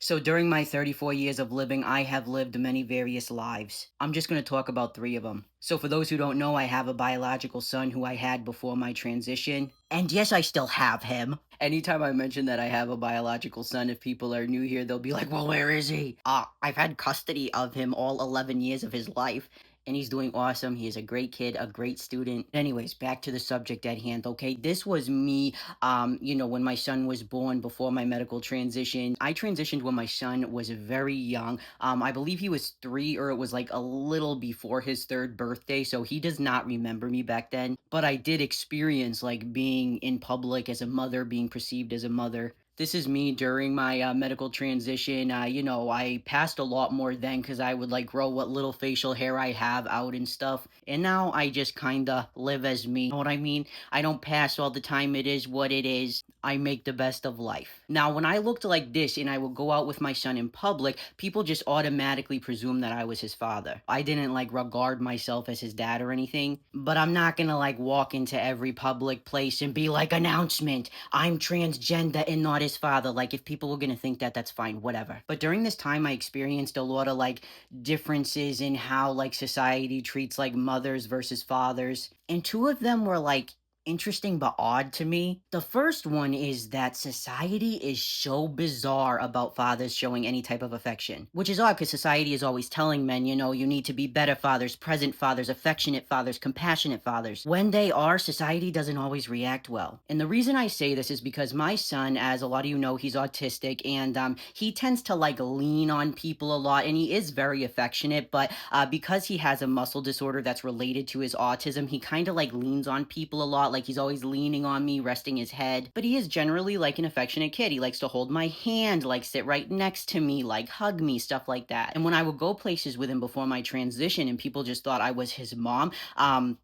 So during my 34 years of living, I have lived many various lives. I'm just going to talk about three of them. So for those who don't know, I have a biological son who I had before my transition. And yes, I still have him. Anytime I mention that I have a biological son, if people are new here, they'll be like, well, where is he? I've had custody of him all 11 years of his life. And he's doing awesome. He is a great kid, a great student. Anyways, back to the subject at hand, okay? This was me when my son was born before my medical transition. I transitioned when my son was very young. I believe he was 3 or it was like a little before his third birthday. So he does not remember me back then. But I did experience like being in public as a mother, being perceived as a mother. This is me during my medical transition. I passed a lot more then because I would like grow what little facial hair I have out and stuff. And now I just kind of live as me. You know what I mean? I don't pass all the time. It is what it is. I make the best of life. Now, when I looked like this and I would go out with my son in public, people just automatically presume that I was his father. I didn't like regard myself as his dad or anything, but I'm not gonna like walk into every public place and be like, announcement, I'm transgender and not his father. Like, if people were gonna think that, that's fine, whatever. But during this time, I experienced a lot of like differences in how like society treats like mothers versus fathers. And two of them were like interesting but odd to me. The first one is that society is so bizarre about fathers showing any type of affection, which is odd because society is always telling men, you need to be better fathers, present fathers, affectionate fathers, compassionate fathers. When they are, society doesn't always react well. And the reason I say this is because my son, as a lot of you know, he's autistic and he tends to like lean on people a lot and he is very affectionate, but because he has a muscle disorder that's related to his autism, he kind of like leans on people a lot. Like he's always leaning on me, resting his head. But he is generally like an affectionate kid. He likes to hold my hand, like sit right next to me, like hug me, stuff like that. And when I would go places with him before my transition and people just thought I was his mom,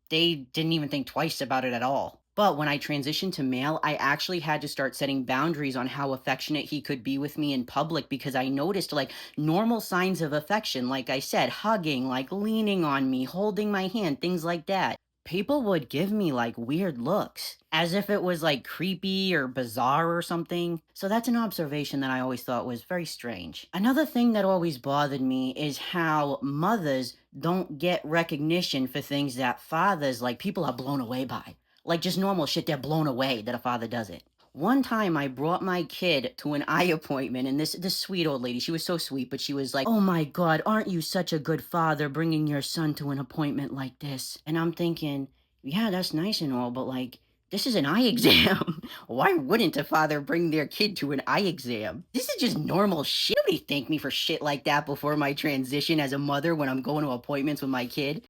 they didn't even think twice about it at all. But when I transitioned to male, I actually had to start setting boundaries on how affectionate he could be with me in public because I noticed like normal signs of affection, like I said, hugging, like leaning on me, holding my hand, things like that. People would give me like weird looks, as if it was like creepy or bizarre or something. So that's an observation that I always thought was very strange. Another thing that always bothered me is how mothers don't get recognition for things that fathers, like people are blown away by. Like just normal shit, they're blown away that a father does it. One time I brought my kid to an eye appointment and this sweet old lady, she was so sweet, but she was like, "Oh my God, aren't you such a good father bringing your son to an appointment like this?" And I'm thinking, yeah, that's nice and all, but like, this is an eye exam. Why wouldn't a father bring their kid to an eye exam? This is just normal shit. Nobody thanked me for shit like that before my transition as a mother when I'm going to appointments with my kid.